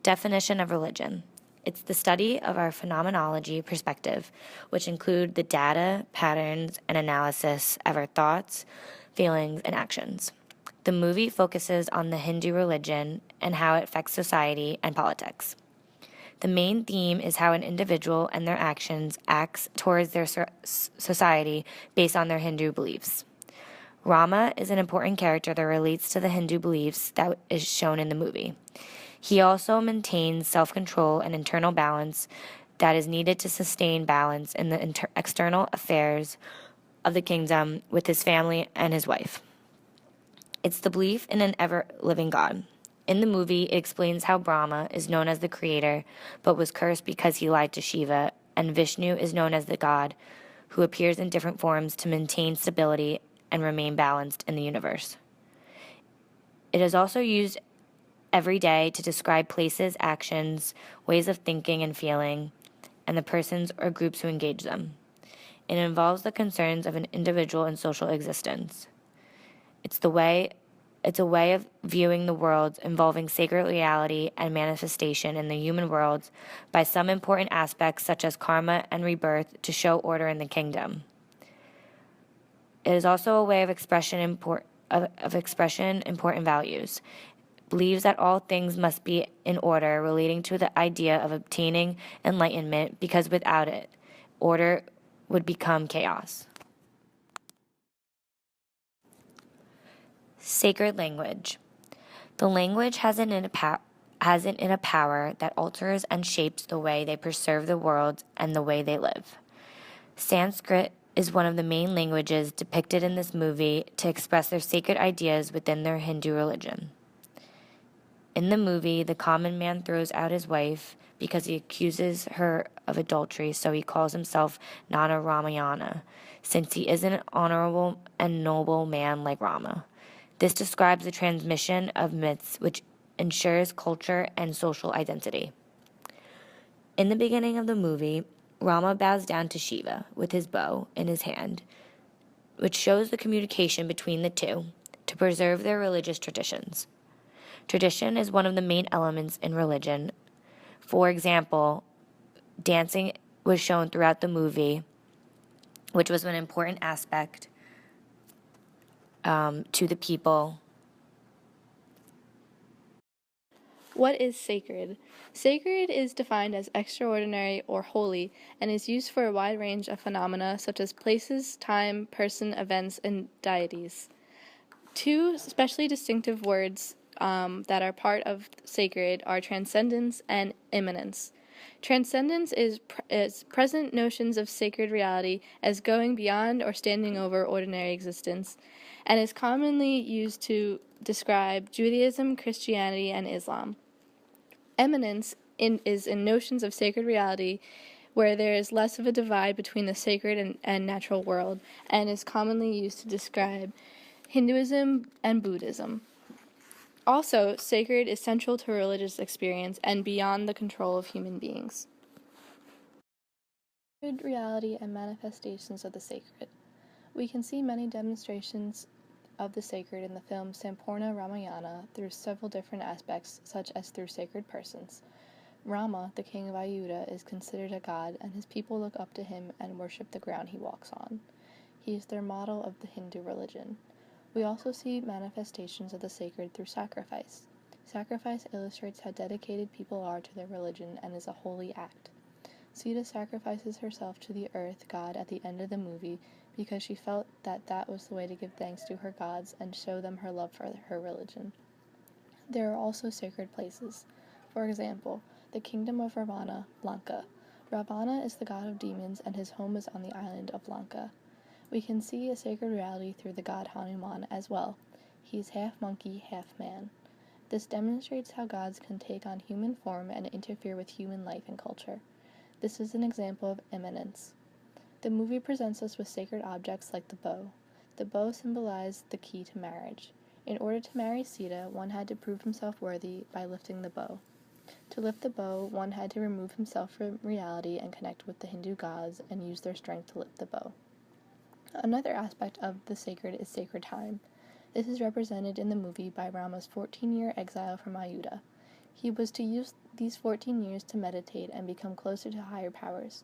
Definition of religion. It's the study of our phenomenology perspective, which include the data, patterns, and analysis of our thoughts, feelings, and actions. The movie focuses on the Hindu religion and how it affects society and politics. The main theme is how an individual and their actions acts towards their society based on their Hindu beliefs. Rama is an important character that relates to the Hindu beliefs that is shown in the movie. He also maintains self-control and internal balance that is needed to sustain balance in the external affairs of the kingdom with his family and his wife. It's the belief in an ever-living God. In the movie, it explains how Brahma is known as the creator, but was cursed because he lied to Shiva, and Vishnu is known as the God who appears in different forms to maintain stability and remain balanced in the universe. It is also used every day to describe places, actions, ways of thinking and feeling, and the persons or groups who engage them. It involves the concerns of an individual and social existence. It's a way of viewing the world involving sacred reality and manifestation in the human world by some important aspects such as karma and rebirth to show order in the kingdom. It is also a way of expression important values. Believes that all things must be in order relating to the idea of obtaining enlightenment because without it, order would become chaos. Sacred language. The language has in it a power that alters and shapes the way they perceive the world and the way they live. Sanskrit is one of the main languages depicted in this movie to express their sacred ideas within their Hindu religion. In the movie, the common man throws out his wife because he accuses her of adultery, so he calls himself Nana Ramayana, since he isn't an honorable and noble man like Rama. This describes the transmission of myths which ensures culture and social identity. In the beginning of the movie, Rama bows down to Shiva with his bow in his hand, which shows the communication between the two to preserve their religious traditions. Tradition is one of the main elements in religion. For example, dancing was shown throughout the movie, which was an important aspect to the people. What is sacred? Sacred is defined as extraordinary or holy and is used for a wide range of phenomena such as places, time, person, events, and deities. Two especially distinctive words that are part of sacred are transcendence and immanence. Transcendence is present notions of sacred reality as going beyond or standing over ordinary existence, and is commonly used to describe Judaism, Christianity, and Islam. Immanence is in notions of sacred reality where there is less of a divide between the sacred and natural world, and is commonly used to describe Hinduism and Buddhism. Also, sacred is central to religious experience and beyond the control of human beings. Sacred reality and manifestations of the sacred. We can see many demonstrations of the sacred in the film Sampoorna Ramayana through several different aspects, such as through sacred persons. Rama, the king of Ayodhya, is considered a god, and his people look up to him and worship the ground he walks on. He is their model of the Hindu religion. We also see manifestations of the sacred through sacrifice. Sacrifice illustrates how dedicated people are to their religion and is a holy act. Sita sacrifices herself to the earth god at the end of the movie because she felt that was the way to give thanks to her gods and show them her love for her religion. There are also sacred places. For example, the kingdom of Ravana, Lanka. Ravana is the god of demons and his home is on the island of Lanka. We can see a sacred reality through the god Hanuman as well. He is half monkey, half man. This demonstrates how gods can take on human form and interfere with human life and culture. This is an example of immanence. The movie presents us with sacred objects like the bow. The bow symbolized the key to marriage. In order to marry Sita, one had to prove himself worthy by lifting the bow. To lift the bow, one had to remove himself from reality and connect with the Hindu gods and use their strength to lift the bow. Another aspect of the sacred is sacred time. This is represented in the movie by Rama's 14-year exile from Ayodhya. He was to use these 14 years to meditate and become closer to higher powers.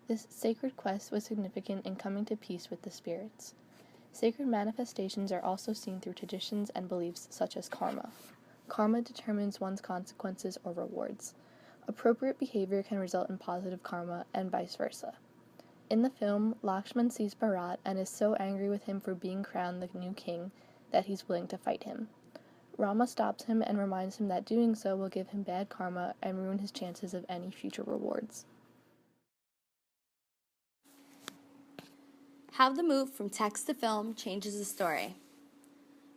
This sacred quest was significant in coming to peace with the spirits. Sacred manifestations are also seen through traditions and beliefs such as karma. Karma determines one's consequences or rewards. Appropriate behavior can result in positive karma and vice versa. In the film, Lakshman sees Bharat and is so angry with him for being crowned the new king that he's willing to fight him. Rama stops him and reminds him that doing so will give him bad karma and ruin his chances of any future rewards. How the move from text to film changes the story.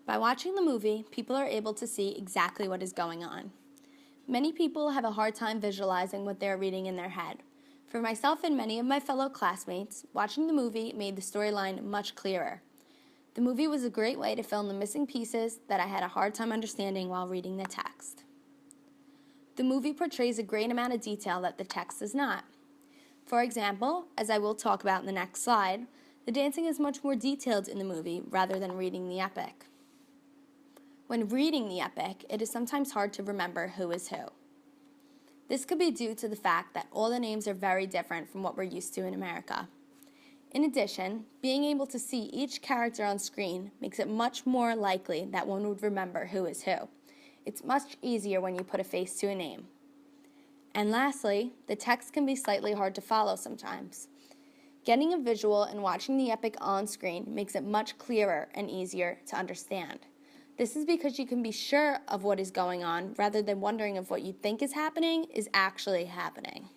By watching the movie, people are able to see exactly what is going on. Many people have a hard time visualizing what they are reading in their head. For myself and many of my fellow classmates, watching the movie made the storyline much clearer. The movie was a great way to fill in the missing pieces that I had a hard time understanding while reading the text. The movie portrays a great amount of detail that the text does not. For example, as I will talk about in the next slide, the dancing is much more detailed in the movie rather than reading the epic. When reading the epic, it is sometimes hard to remember who is who. This could be due to the fact that all the names are very different from what we're used to in America. In addition, being able to see each character on screen makes it much more likely that one would remember who is who. It's much easier when you put a face to a name. And lastly, the text can be slightly hard to follow sometimes. Getting a visual and watching the epic on screen makes it much clearer and easier to understand. This is because you can be sure of what is going on rather than wondering if what you think is happening is actually happening.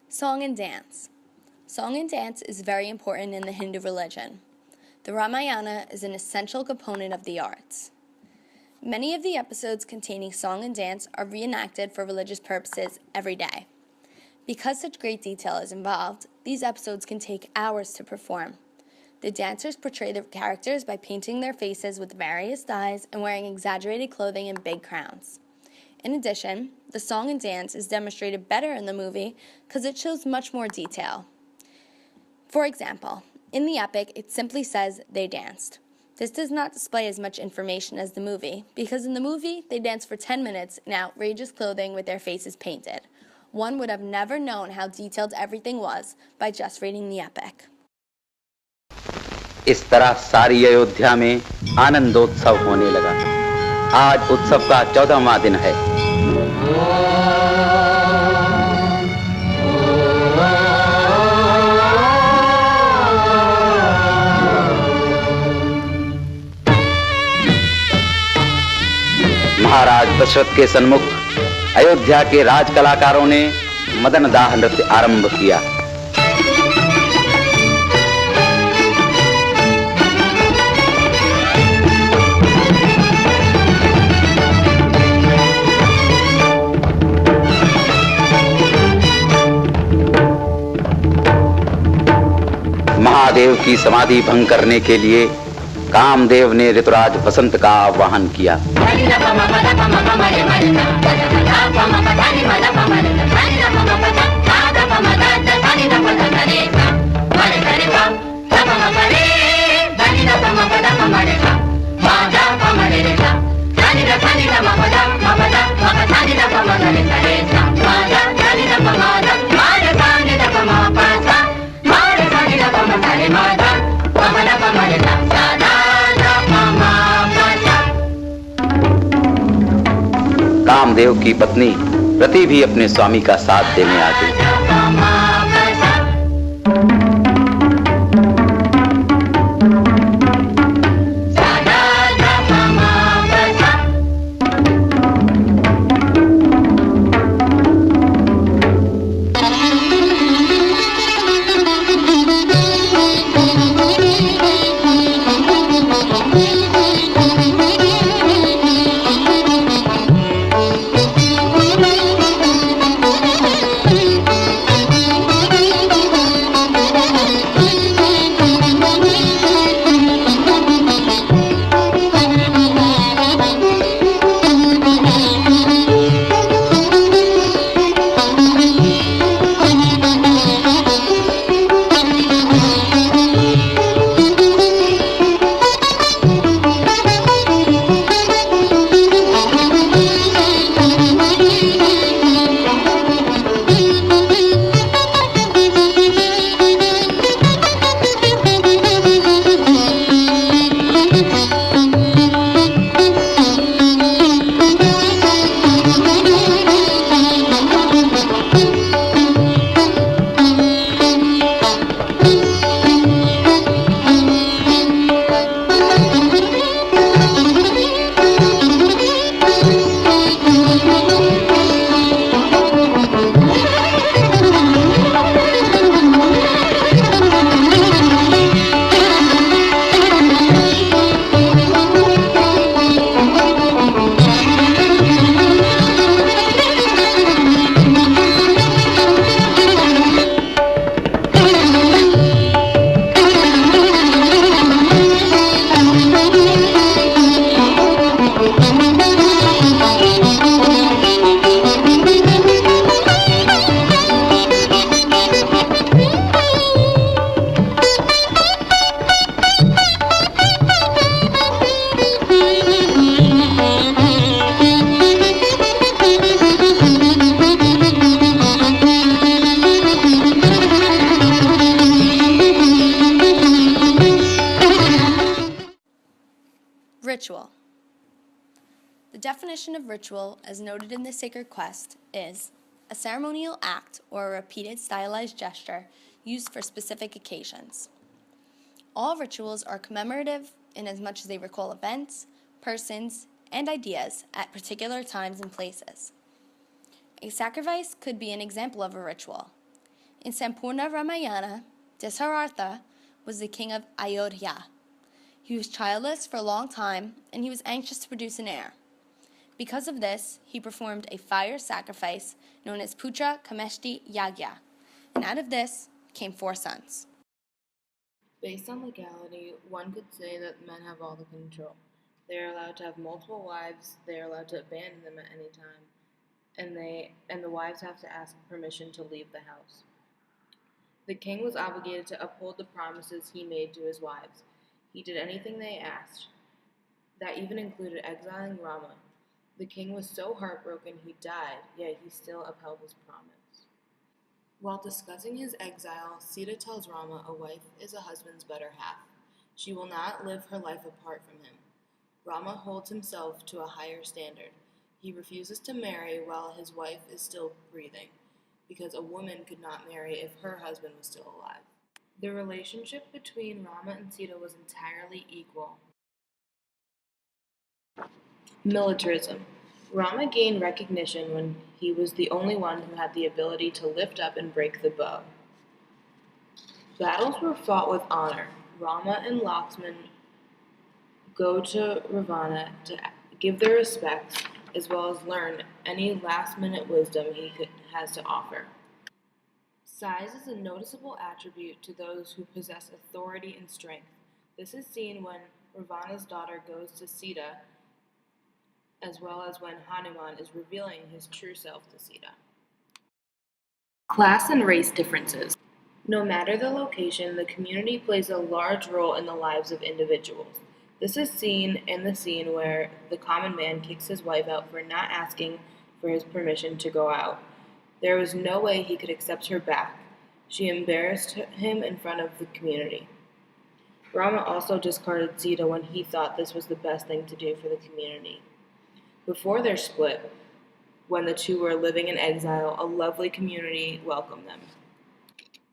Song and dance. Song and dance is very important in the Hindu religion. The Ramayana is an essential component of the arts. Many of the episodes containing song and dance are reenacted for religious purposes every day. Because such great detail is involved, these episodes can take hours to perform. The dancers portray their characters by painting their faces with various dyes and wearing exaggerated clothing and big crowns. In addition, the song and dance is demonstrated better in the movie because it shows much more detail. For example, in the epic, it simply says they danced. This does not display as much information as the movie, because in the movie, they danced for 10 minutes in outrageous clothing with their faces painted. One would have never known how detailed everything was by just reading the epic. इस तरह सारी अयोध्या में आनंदोत्सव होने लगा। आज उत्सव का 14वां दिन है। महाराज दशरथ के सन्मुख अयोध्या के राज कलाकारों ने मदन दाह नृत्य आरंभ किया। महादेव की समाधि भंग करने के लिए कामदेव ने ऋतुराज वसंत का आह्वान किया। कामदेव की पत्नी रति भी अपने स्वामी का साथ देने आ गई। Ritual. The definition of ritual, as noted in the sacred quest, is a ceremonial act or a repeated stylized gesture used for specific occasions. All rituals are commemorative in as much as they recall events, persons, and ideas at particular times and places. A sacrifice could be an example of a ritual. In Sampoorna Ramayana, Dasharatha was the king of Ayodhya. He was childless for a long time, and he was anxious to produce an heir. Because of this, he performed a fire sacrifice known as Putra Kameshti Yagya, and out of this came 4 sons. Based on legality, one could say that men have all the control. They are allowed to have multiple wives, they are allowed to abandon them at any time, and the wives have to ask permission to leave the house. The king was obligated to uphold the promises he made to his wives. He did anything they asked. That even included exiling Rama. The king was so heartbroken he died, yet he still upheld his promise. While discussing his exile, Sita tells Rama a wife is a husband's better half. She will not live her life apart from him. Rama holds himself to a higher standard. He refuses to marry while his wife is still breathing, because a woman could not marry if her husband was still alive. The relationship between Rama and Sita was entirely equal. Militarism. Rama gained recognition when he was the only one who had the ability to lift up and break the bow. Battles were fought with honor. Rama and Lakshman go to Ravana to give their respects as well as learn any last-minute wisdom he has to offer. Size is a noticeable attribute to those who possess authority and strength. This is seen when Ravana's daughter goes to Sita, as well as when Hanuman is revealing his true self to Sita. Class and race differences. No matter the location, the community plays a large role in the lives of individuals. This is seen in the scene where the common man kicks his wife out for not asking for his permission to go out. There was no way he could accept her back. She embarrassed him in front of the community. Rama also discarded Sita when he thought this was the best thing to do for the community. Before their split, when the two were living in exile, a lovely community welcomed them.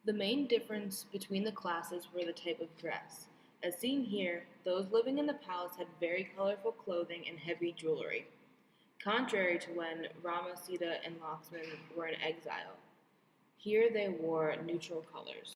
The main difference between the classes were the type of dress. As seen here, those living in the palace had very colorful clothing and heavy jewelry, contrary to when Rama, Sita, and Lakshman were in exile. Here they wore neutral colors.